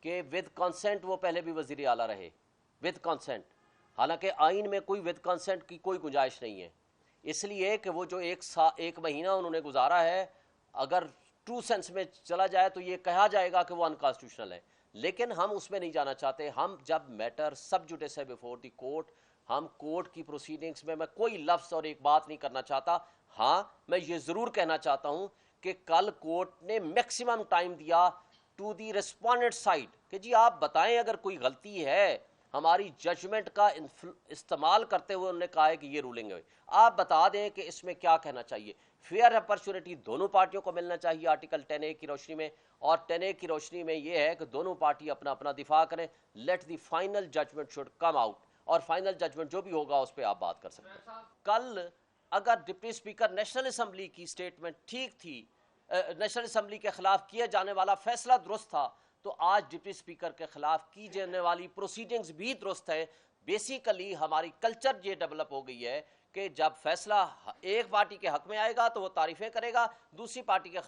کہ with consent وہ پہلے بھی وزیر اعلیٰ رہے، ود کانسینٹ، حالانکہ آئین میں کوئی ود کانسینٹ کی کوئی گنجائش نہیں ہے، اس لیے کہ وہ جو ایک مہینہ انہوں نے گزارا ہے، اگر ٹرو سینس میں چلا جائے تو یہ کہا جائے گا کہ وہ انکانسٹیٹیوشنل ہے، لیکن ہم اس میں نہیں جانا چاہتے. ہم جب میٹر سب جوڈیس ہے بیفور دی کورٹ، ہم کورٹ کی پروسیڈنگز میں کوئی لفظ اور ایک بات نہیں کرنا چاہتا. ہاں میں یہ ضرور کہنا چاہتا ہوں کہ کل کورٹ نے میکسیمم ٹائم دیا ٹو دی ریسپونڈنٹ سائڈ کہ جی آپ بتائیں اگر کوئی غلطی ہے. ہماری ججمنٹ کا استعمال کرتے ہوئے انہوں نے کہا ہے کہ یہ رولنگ ہے، آپ بتا دیں کہ اس میں کیا کہنا چاہیے. فیئر اپرچونٹی دونوں پارٹیوں کو ملنا چاہیے آرٹیکل 10A کی روشنی میں، اور 10A کی روشنی میں یہ ہے کہ دونوں پارٹی اپنا اپنا دفاع کریں. Let the final judgement should come out, اور فائنل ججمنٹ جو بھی ہوگا اس پہ آپ بات کر سکتے ہیں. کل اگر ڈپٹی اسپیکر نیشنل اسمبلی کی سٹیٹمنٹ ٹھیک تھی، نیشنل اسمبلی کے خلاف کیا جانے والا فیصلہ درست تھا، تو آج ڈپٹی اسپیکر کے خلاف کی جانے والی پروسیڈنگز بھی درست ہے. بیسیکلی ہماری کلچر یہ ڈیولپ ہو گئی ہے کہ جب فیصلہ ایک پارٹی کے حق میں آئے گا تو وہ تعریفیں کرے گا، دوسری پارٹی کے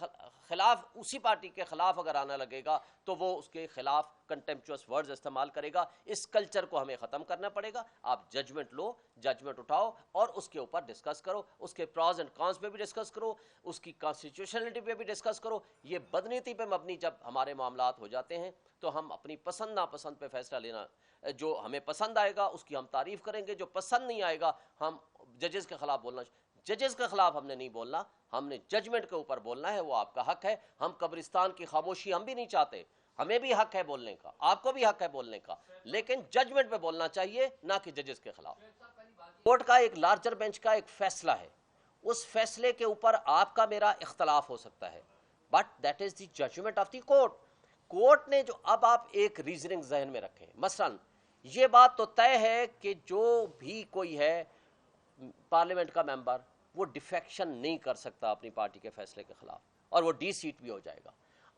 خلاف، اسی پارٹی کے خلاف اگر آنے لگے گا تو وہ اس کے خلاف کنٹمپچوس ورڈز استعمال کرے گا. اس کلچر کو ہمیں ختم کرنا پڑے گا. آپ ججمنٹ لو، ججمنٹ اٹھاؤ اور اس کے اوپر ڈسکس کرو، اس کے پراز اینڈ کانس پہ بھی ڈسکس کرو، اس کی کانسٹیٹیوشنلٹی پہ بھی ڈسکس کرو. یہ بدنیتی پہ مبنی جب ہمارے معاملات ہو جاتے ہیں تو ہم اپنی پسند ناپسند پہ فیصلہ لینا، جو ہمیں پسند آئے گا اس کی ہم تعریف کریں گے، جو پسند نہیں آئے گا ہم ججز کے خلاف بولنا. ججز کے خلاف ہم نے نہیں بولنا، ہم نے ججمنٹ کے اوپر بولنا ہے، وہ آپ کا حق ہے. ہم قبرستان کی خاموشی ہم بھی نہیں چاہتے، ہمیں بھی حق ہے بولنے کا، آپ کو بھی حق ہے بولنے کا، لیکن ججمنٹ پہ بولنا چاہیے نہ کہ ججز کے خلاف. کورٹ کا ایک لارجر بینچ کا ایک فیصلہ ہے، اس فیصلے کے اوپر آپ کا میرا اختلاف ہو سکتا ہے، but that is the judgment of the court. Court نے جو، اب آپ ایک ریزننگ ذہن میں رکھیں، مثلا یہ بات تو طے ہے کہ جو بھی کوئی ہے پارلیمنٹ کا ممبر وہ ڈیفیکشن نہیں کر سکتا اپنی پارٹی کے فیصلے کے خلاف، اور وہ ڈی سیٹ بھی ہو جائے گا.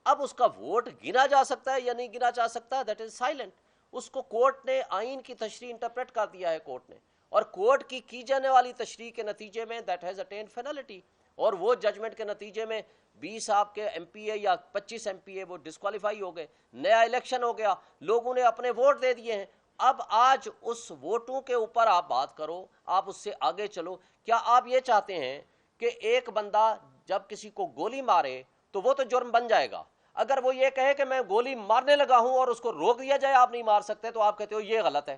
اب اس کا ووٹ گنا جا سکتا ہے یا نہیں گنا جا سکتا، دیٹ از سائلنٹ. اس کو کورٹ نے آئین کی تشریح انٹرپریٹ کر دیا ہے کورٹ نے، اور کورٹ کی جانے والی تشریح کے نتیجے میں دیٹ ہیز اٹینڈ فینلٹی، اور وہ ججمنٹ کے نتیجے میں 20 آپ کے ایم پی اے یا 25 ایم پی اے وہ ڈسکوالیفائی ہو گئے، نیا الیکشن ہو گیا، لوگوں نے اپنے ووٹ دے دیے ہیں. اب آج اس ووٹوں کے اوپر آپ بات کرو، آپ اس سے آگے چلو. کیا آپ یہ چاہتے ہیں کہ ایک بندہ جب کسی کو گولی مارے تو وہ تو جرم بن جائے گا، اگر وہ یہ کہے کہ میں گولی مارنے لگا ہوں اور اس کو روک دیا جائے آپ نہیں مار سکتے، تو آپ کہتے ہو یہ غلط ہے.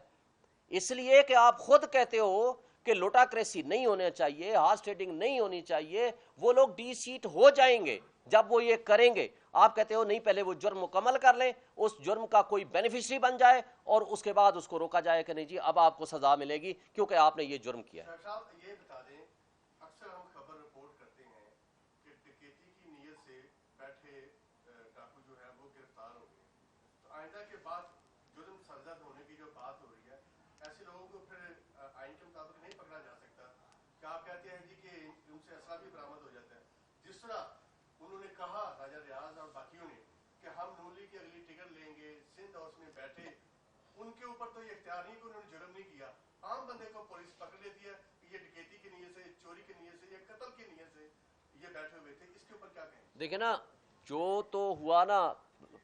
اس لیے کہ آپ خود کہتے ہو کہ لوٹاکریسی نہیں ہونا چاہیے، ہارس ٹریڈنگ نہیں ہونی چاہیے، وہ لوگ ڈی سیٹ ہو جائیں گے جب وہ یہ کریں گے. آپ کہتے ہو نہیں، پہلے وہ جرم مکمل کر لیں، اس جرم کا کوئی بینیفیشری بن جائے اور اس کے بعد اس کو روکا جائے کہ نہیں جی اب آپ کو سزا ملے گی کیونکہ آپ نے یہ جرم کیا ہے. یہ بتا دیں، اکثر ہم خبر رپورٹ کرتے ہیں کہ ڈکیتی کی نیت سے بیٹھے ڈاکو جو ہے وہ گرفتار ہو گئے، تو آئندہ کے بعد جرم سرزد ہونے کی جو بات ہو رہی ہے، ایسے لوگوں کو پھر آئین کے مطابق نہیں پکڑا جا سکتا. کیا آپ کہتے ہیں جی کہ ان سے اسلحہ بھی برآمد ہو جاتا ہے؟ جس طرح انہوں نے کہا راجہ ریاض اور باقیوں نے کہ ہم نون لیگ کی اگلی ٹکٹ لیں گے، سندھ ہاؤس میں بیٹھے، ان کے اوپر تو یہ اختیار نہیں کہ انہوں نے جرم نہیں کیا. عام بندے کو پولیس پکڑ لیتی ہے کہ یہ ڈکیتی کی نیت سے، چوری کی نیت سے یا قتل کی نیت سے یہ بیٹھے ہوئے تھے. اس کے اوپر کیا کہیں؟ دیکھیں نا، جو تو ہوا نا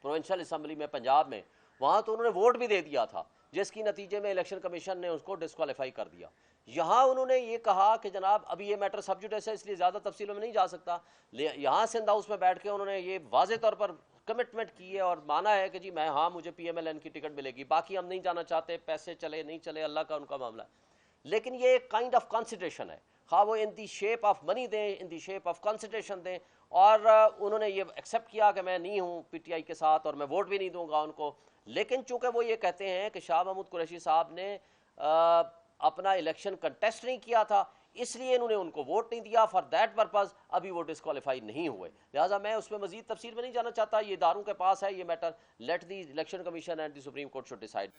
پروونشل اسمبلی میں پنجاب میں، وہاں تو انہوں نے ووٹ بھی دے دیا تھا جس کی نتیجے میں الیکشن کمیشن نے اس کو ڈسکوالیفائی کر دیا. یہاں انہوں نے یہ کہا کہ جناب ابھی یہ میٹر سب جوڈیس ہے اس لیے زیادہ تفصیلوں میں نہیں جا سکتا. یہاں سندھ ہاؤس میں بیٹھ کے انہوں نے یہ واضح طور پر کمٹمنٹ کی ہے اور مانا ہے کہ جی میں، ہاں مجھے پی ایم ایل این کی ٹکٹ ملے گی، باقی ہم نہیں جانا چاہتے، پیسے چلے نہیں چلے اللہ کا ان کا معاملہ ہے. لیکن یہ ایک کائنڈ آف کنسیڈریشن ہے، خواہ وہ ان دی شیپ آف منی دیں، ان دی شیپ آف کنسیڈریشن دیں. اور انہوں نے یہ ایکسیپٹ کیا کہ میں نہیں ہوں پی ٹی آئی کے ساتھ اور میں ووٹ بھی نہیں دوں گا ان کو. لیکن چونکہ وہ یہ کہتے ہیں کہ شاہ محمود قریشی صاحب نے اپنا الیکشن کنٹیسٹ نہیں کیا تھا اس لیے انہوں نے ان کو ووٹ نہیں دیا، فار دیٹ پرپز ابھی وہ ڈسکوالیفائی نہیں ہوئے. لہٰذا میں اس میں مزید تفصیل میں نہیں جانا چاہتا، یہ اداروں کے پاس ہے یہ matter. Let the election commission and the supreme court should decide.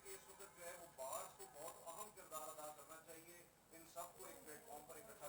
کہ اس وقت جو ہے وہ بار کو بہت اہم کردار ادا کرنا چاہیے، ان سب کو ایک پلیٹ فارم پر اکٹھا